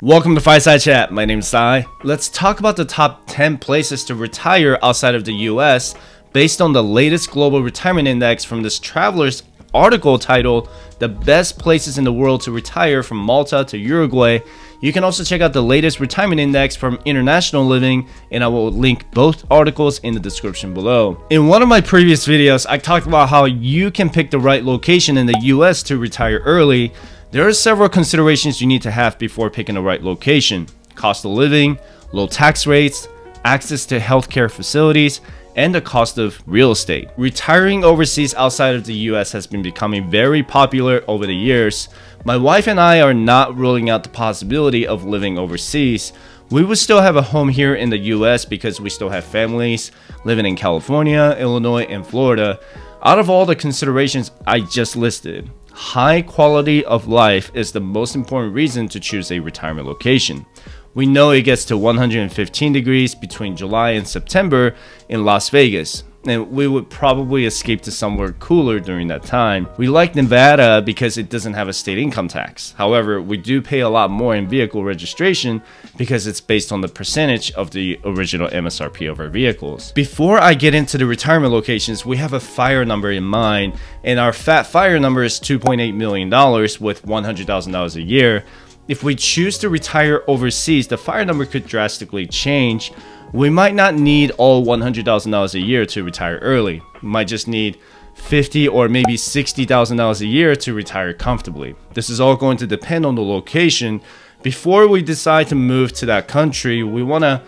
Welcome to Fireside Chat. My name's Sai. Let's talk about the top 10 places to retire outside of the US based on the latest global retirement index from this traveler's article titled The Best Places in the World to Retire from Malta to Uruguay. You can also check out the latest retirement index from International Living, and I will link both articles in the description below. In one of my previous videos, I talked about how you can pick the right location in the US to retire early. There are several considerations you need to have before picking the right location: cost of living, low tax rates, access to healthcare facilities, and the cost of real estate. Retiring overseas outside of the US has been becoming very popular over the years. My wife and I are not ruling out the possibility of living overseas. We would still have a home here in the US because we still have families living in California, Illinois, and Florida. Out of all the considerations I just listed, high quality of life is the most important reason to choose a retirement location. We know it gets to 115 degrees between July and September in Las Vegas, and we would probably escape to somewhere cooler during that time. We like Nevada because it doesn't have a state income tax. However, we do pay a lot more in vehicle registration because it's based on the percentage of the original MSRP of our vehicles. Before I get into the retirement locations, we have a FIRE number in mind, and our FIRE number is $2.8 million with $100,000 a year. If we choose to retire overseas, the FIRE number could drastically change. We might not need all $100,000 a year to retire early. We might just need $50,000 or maybe $60,000 a year to retire comfortably. This is all going to depend on the location. Before we decide to move to that country, we want to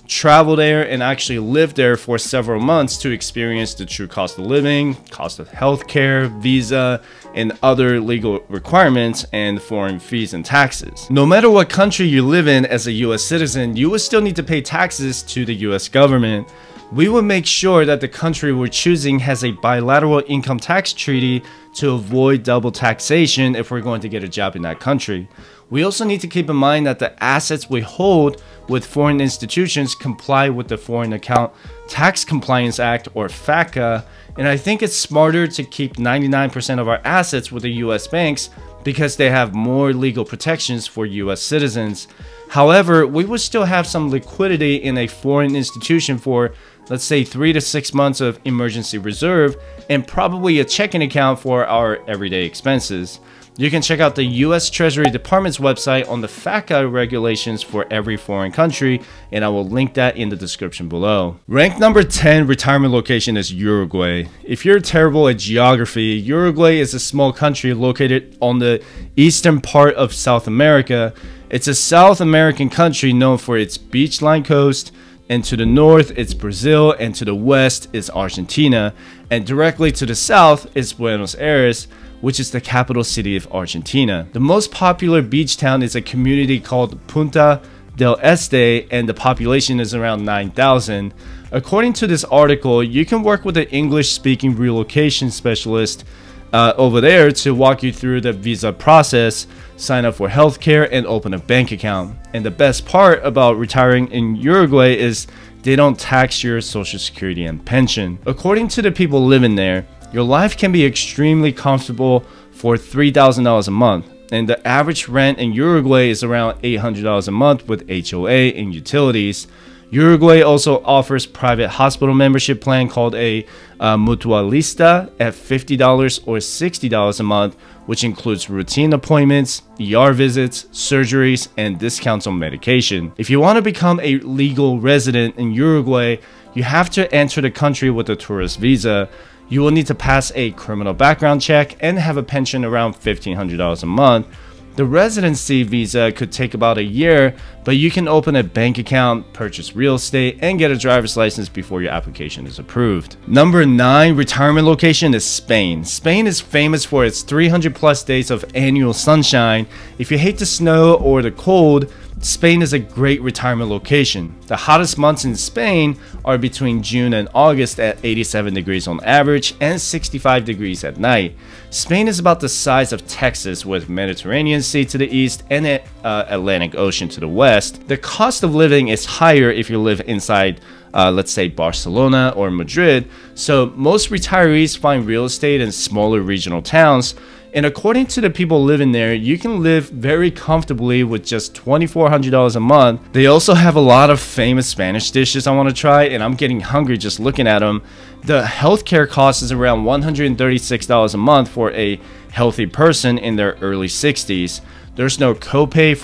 travel there and actually live there for several months to experience the true cost of living, cost of healthcare, visa, and other legal requirements, and foreign fees and taxes. No matter what country you live in as a US citizen, you will still need to pay taxes to the US government. We will make sure that the country we're choosing has a bilateral income tax treaty to avoid double taxation if we're going to get a job in that country. We also need to keep in mind that the assets we hold with foreign institutions comply with the Foreign Account Tax Compliance Act, or FATCA, and I think it's smarter to keep 99% of our assets with the US banks because they have more legal protections for US citizens. However, we would still have some liquidity in a foreign institution for, let's say, 3 to 6 months of emergency reserve, and probably a checking account for our everyday expenses. You can check out the US Treasury Department's website on the FATCA regulations for every foreign country, and I will link that in the description below. Ranked number 10 retirement location is Uruguay. If you're terrible at geography, Uruguay is a small country located on the eastern part of South America. It's a South American country known for its beachline coast, and to the north it's Brazil, and to the west is Argentina, and directly to the south is Buenos Aires, which is the capital city of Argentina. The most popular beach town is a community called Punta del Este, and the population is around 9,000. According to this article, you can work with an English-speaking relocation specialist over there to walk you through the visa process, sign up for healthcare, and open a bank account. And the best part about retiring in Uruguay is they don't tax your social security and pension. According to the people living there, your life can be extremely comfortable for $3,000 a month, and the average rent in Uruguay is around $800 a month with HOA and utilities. Uruguay also offers private hospital membership plan called a Mutualista at $50 or $60 a month, which includes routine appointments, ER visits, surgeries, and discounts on medication. If you want to become a legal resident in Uruguay, you have to enter the country with a tourist visa. You will need to pass a criminal background check and have a pension around $1,500 a month. The residency visa could take about a year, but you can open a bank account, purchase real estate, and get a driver's license before your application is approved. Number 9 retirement location is Spain. Spain is famous for its 300 plus days of annual sunshine. If you hate the snow or the cold, Spain is a great retirement location. The hottest months in Spain are between June and August at 87 degrees on average and 65 degrees at night. Spain is about the size of Texas, with Mediterranean Sea to the east and the Atlantic Ocean to the west. The cost of living is higher if you live inside let's say Barcelona or Madrid, so most retirees find real estate in smaller regional towns. And according to the people living there, you can live very comfortably with just $2,400 a month. They also have a lot of famous Spanish dishes I want to try, and I'm getting hungry just looking at them. The healthcare cost is around $136 a month for a healthy person in their early 60s. There's no copay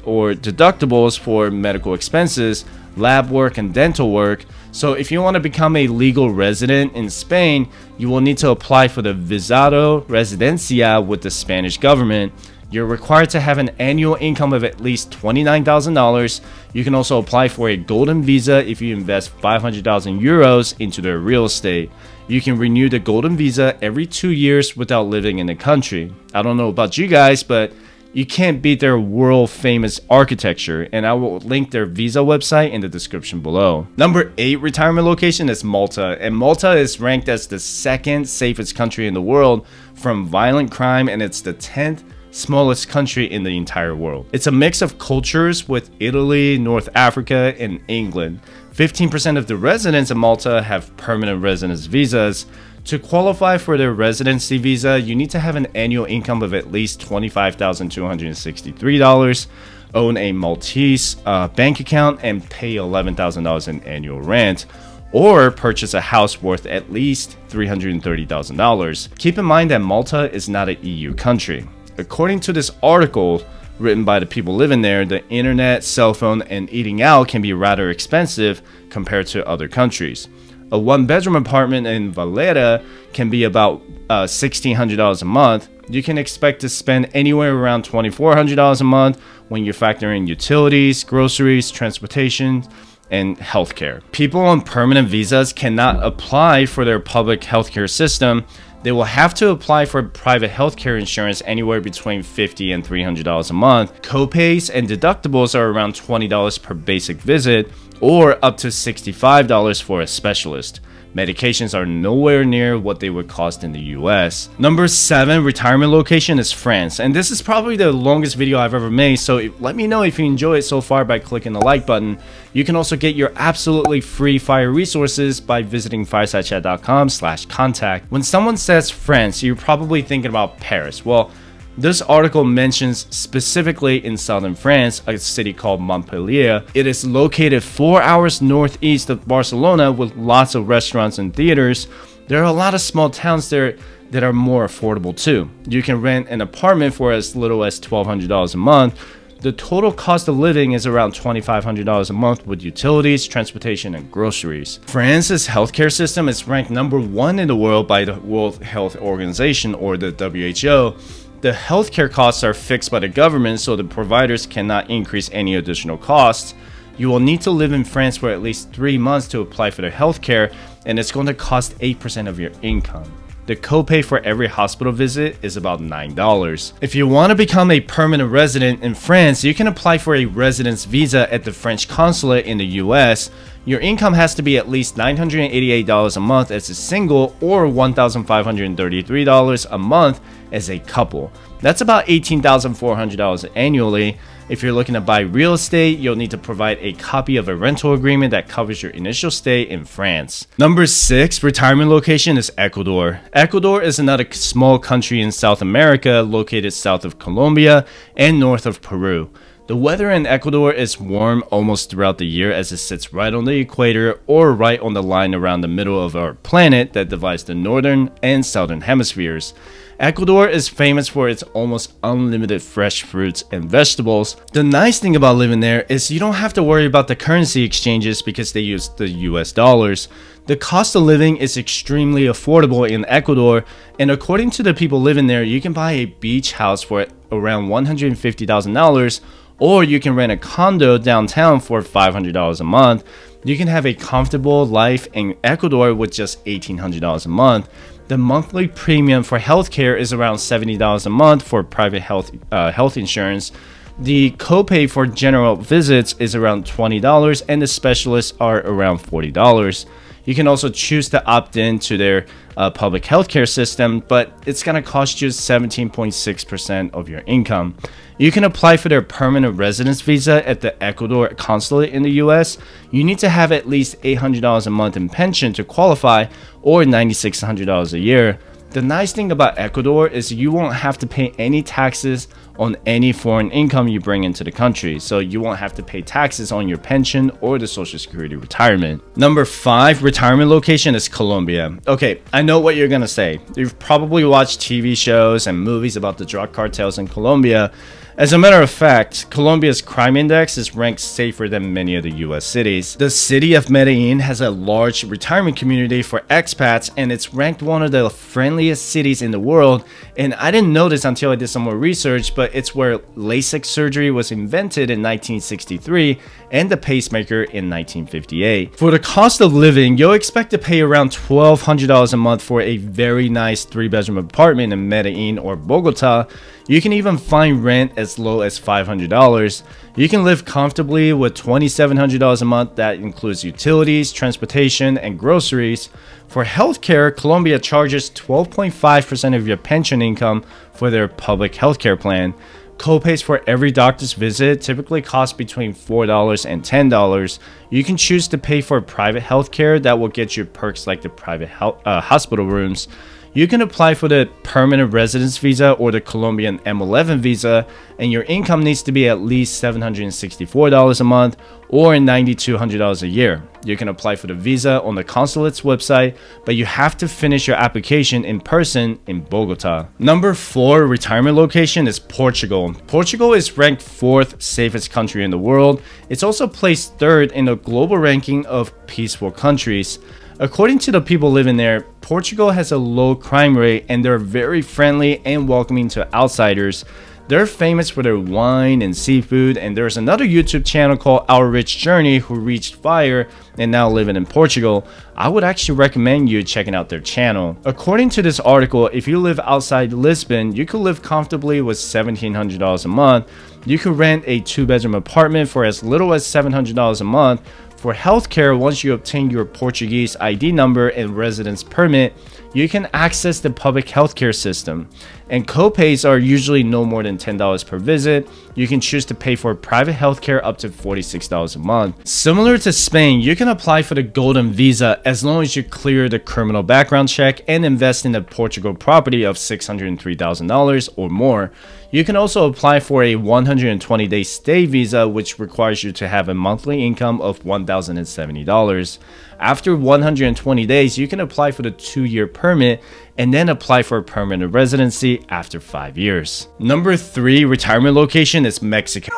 or deductibles for medical expenses, lab work, and dental work. So if you want to become a legal resident in Spain, you will need to apply for the Visado Residencia with the Spanish government. You're required to have an annual income of at least $29,000. You can also apply for a golden visa if you invest 500,000 euros into their real estate. You can renew the golden visa every 2 years without living in the country. I don't know about you guys, but you can't beat their world famous architecture, and I will link their visa website in the description below. Number 8 retirement location is Malta, and Malta is ranked as the 2nd safest country in the world from violent crime, and it's the 10th smallest country in the entire world. It's a mix of cultures with Italy, North Africa, and England. 15% of the residents of Malta have permanent residence visas. To qualify for their residency visa, you need to have an annual income of at least $25,263, own a Maltese bank account, and pay $11,000 in annual rent, or purchase a house worth at least $330,000. Keep in mind that Malta is not an EU country. According to this article written by the people living there, the internet, cell phone, and eating out can be rather expensive compared to other countries. A one-bedroom apartment in Valera can be about $1,600 a month. You can expect to spend anywhere around $2,400 a month when you factor in utilities, groceries, transportation, and healthcare. People on permanent visas cannot apply for their public healthcare system. They will have to apply for private healthcare insurance anywhere between $50 and $300 a month. Copays and deductibles are around $20 per basic visit, or up to $65 for a specialist. Medications are nowhere near what they would cost in the US. Number 7 retirement location is France, and this is probably the longest video I've ever made, so let me know if you enjoy it so far by clicking the like button. You can also get your absolutely free fire resources by visiting firesidechat.com/contact. When someone says France, you're probably thinking about Paris. Well, this article mentions specifically in southern France, a city called Montpellier. It is located 4 hours northeast of Barcelona with lots of restaurants and theaters. There are a lot of small towns there that are more affordable too. You can rent an apartment for as little as $1,200 a month. The total cost of living is around $2,500 a month with utilities, transportation, and groceries. France's healthcare system is ranked number 1 in the world by the World Health Organization, or the WHO. The healthcare costs are fixed by the government, so the providers cannot increase any additional costs. You will need to live in France for at least 3 months to apply for the healthcare, and it's going to cost 8% of your income. The copay for every hospital visit is about $9. If you want to become a permanent resident in France, you can apply for a residence visa at the French consulate in the US. Your income has to be at least $988 a month as a single, or $1,533 a month as a couple. That's about $18,400 annually. If you're looking to buy real estate, you'll need to provide a copy of a rental agreement that covers your initial stay in France. Number 6 retirement location is Ecuador. Ecuador is another small country in South America located south of Colombia and north of Peru. The weather in Ecuador is warm almost throughout the year as it sits right on the equator, or right on the line around the middle of our planet that divides the northern and southern hemispheres. Ecuador is famous for its almost unlimited fresh fruits and vegetables. The nice thing about living there is you don't have to worry about the currency exchanges because they use the US dollars. The cost of living is extremely affordable in Ecuador, and according to the people living there, you can buy a beach house for around $150,000, or you can rent a condo downtown for $500 a month. You can have a comfortable life in Ecuador with just $1,800 a month. The monthly premium for healthcare is around $70 a month for private health insurance. The copay for general visits is around $20, and the specialists are around $40. You can also choose to opt in to their public healthcare system, but it's going to cost you 17.6% of your income. You can apply for their permanent residence visa at the Ecuador consulate in the US. You need to have at least $800 a month in pension to qualify, or $9,600 a year. The nice thing about Ecuador is you won't have to pay any taxes on any foreign income you bring into the country, so you won't have to pay taxes on your pension or the Social Security retirement. Number 5 retirement location is Colombia. Okay, I know what you're gonna say. You've probably watched TV shows and movies about the drug cartels in Colombia. As a matter of fact, Colombia's crime index is ranked safer than many of the US cities. The city of Medellin has a large retirement community for expats, and it's ranked one of the friendliest cities in the world. And I didn't know this until I did some more research, but it's where LASIK surgery was invented in 1963 and the pacemaker in 1958. For the cost of living, you'll expect to pay around $1,200 a month for a very nice 3-bedroom apartment in Medellin or Bogota. You can even find rent as low as $500. You can live comfortably with $2,700 a month. That includes utilities, transportation, and groceries. For healthcare, Colombia charges 12.5% of your pension income for their public healthcare plan. Copays for every doctor's visit typically cost between $4 and $10. You can choose to pay for private healthcare that will get you perks like the private hospital rooms. You can apply for the permanent residence visa or the Colombian M11 visa, and your income needs to be at least $764 a month or $9,200 a year. You can apply for the visa on the consulate's website, but you have to finish your application in person in Bogota. Number 4 retirement location is Portugal. Portugal is ranked 4th safest country in the world. It's also placed 3rd in the global ranking of peaceful countries. According to the people living there, Portugal has a low crime rate and they're very friendly and welcoming to outsiders. They're famous for their wine and seafood, and there's another YouTube channel called Our Rich Journey who reached fire and now living in Portugal. I would actually recommend you checking out their channel. According to this article, if you live outside Lisbon, you could live comfortably with $1,700 a month. You could rent a 2-bedroom apartment for as little as $700 a month. For healthcare, once you obtain your Portuguese ID number and residence permit, you can access the public healthcare system. And copays are usually no more than $10 per visit. You can choose to pay for private healthcare up to $46 a month. Similar to Spain, you can apply for the Golden Visa as long as you clear the criminal background check and invest in a Portugal property of $603,000 or more. You can also apply for a 120-day stay visa, which requires you to have a monthly income of $1,070. After 120 days, you can apply for the 2-year permit and then apply for a permanent residency after 5 years. Number 3 retirement location is Mexico.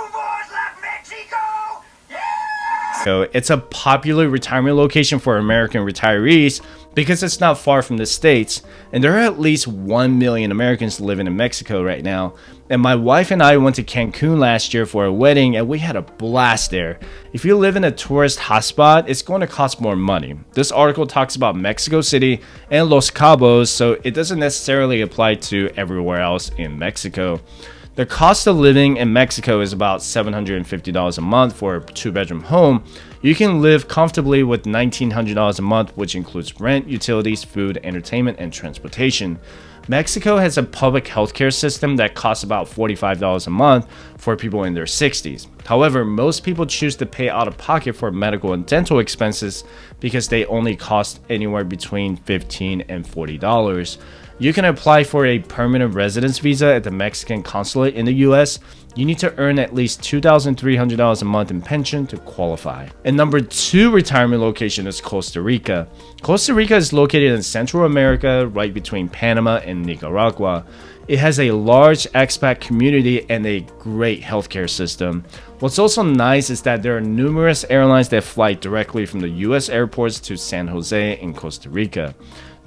It's a popular retirement location for American retirees because it's not far from the States, and there are at least 1 million Americans living in Mexico right now. And my wife and I went to Cancun last year for a wedding, and we had a blast there. If you live in a tourist hotspot, it's going to cost more money. This article talks about Mexico City and Los Cabos, so it doesn't necessarily apply to everywhere else in Mexico. The cost of living in Mexico is about $750 a month for a 2-bedroom home. You can live comfortably with $1,900 a month, which includes rent, utilities, food, entertainment, and transportation. Mexico has a public healthcare system that costs about $45 a month for people in their 60s. However, most people choose to pay out of pocket for medical and dental expenses because they only cost anywhere between $15 and $40. You can apply for a permanent residence visa at the Mexican consulate in the US. You need to earn at least $2,300 a month in pension to qualify. And number 2 retirement location is Costa Rica. Costa Rica is located in Central America, right between Panama and Nicaragua. It has a large expat community and a great healthcare system. What's also nice is that there are numerous airlines that fly directly from the US airports to San Jose in Costa Rica.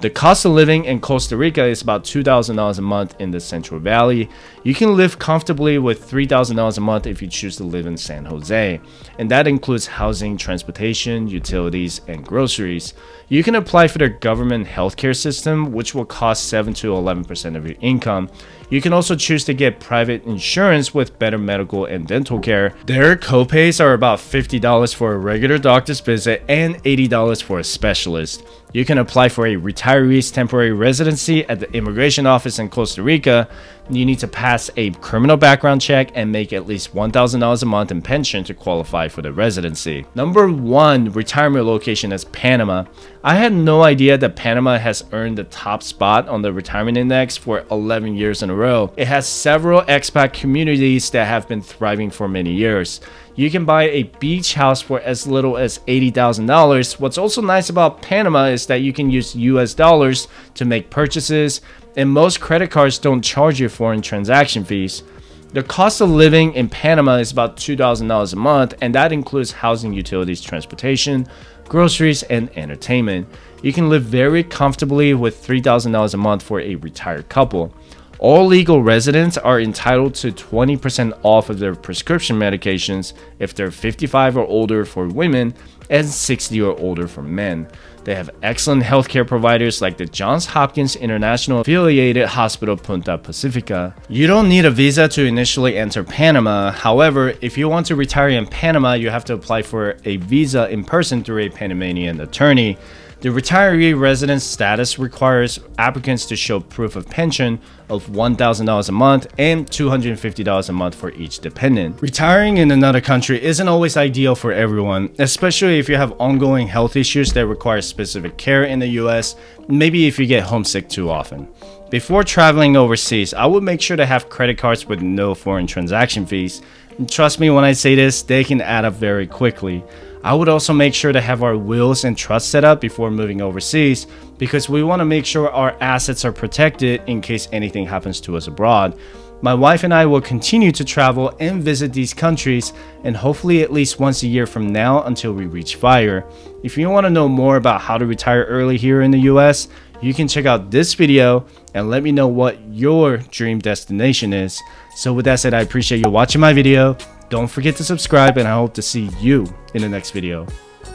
The cost of living in Costa Rica is about $2,000 a month in the Central Valley. You can live comfortably with $3,000 a month if you choose to live in San Jose, and that includes housing, transportation, utilities, and groceries. You can apply for their government healthcare system, which will cost 7 to 11% of your income. You can also choose to get private insurance with better medical and dental care. Their copays are about $50 for a regular doctor's visit and $80 for a specialist. You can apply for a retiree's temporary residency at the immigration office in Costa Rica. You need to pass a criminal background check and make at least $1,000 a month in pension to qualify for the residency. Number 1 retirement location is Panama. I had no idea that Panama has earned the top spot on the retirement index for 11 years in a row. It has several expat communities that have been thriving for many years. You can buy a beach house for as little as $80,000. What's also nice about Panama is that you can use US dollars to make purchases, and most credit cards don't charge you foreign transaction fees. The cost of living in Panama is about $2,000 a month, and that includes housing, utilities, transportation, groceries, and entertainment. You can live very comfortably with $3,000 a month for a retired couple. All legal residents are entitled to 20% off of their prescription medications if they're 55 or older for women and 60 or older for men. They have excellent healthcare providers like the Johns Hopkins International Affiliated Hospital Punta Pacifica. You don't need a visa to initially enter Panama. However, if you want to retire in Panama, you have to apply for a visa in person through a Panamanian attorney. The retiree residence status requires applicants to show proof of pension of $1,000 a month and $250 a month for each dependent. Retiring in another country isn't always ideal for everyone, especially if you have ongoing health issues that require specific care in the US, maybe if you get homesick too often. Before traveling overseas, I would make sure to have credit cards with no foreign transaction fees. And trust me when I say this, they can add up very quickly. I would also make sure to have our wills and trusts set up before moving overseas, because we want to make sure our assets are protected in case anything happens to us abroad. My wife and I will continue to travel and visit these countries, and hopefully at least once a year from now until we reach FIRE. If you want to know more about how to retire early here in the US, you can check out this video and let me know what your dream destination is. So with that said, I appreciate you watching my video. Don't forget to subscribe, and I hope to see you in the next video.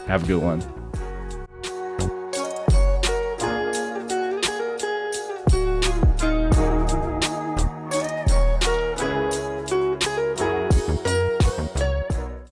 Have a good one.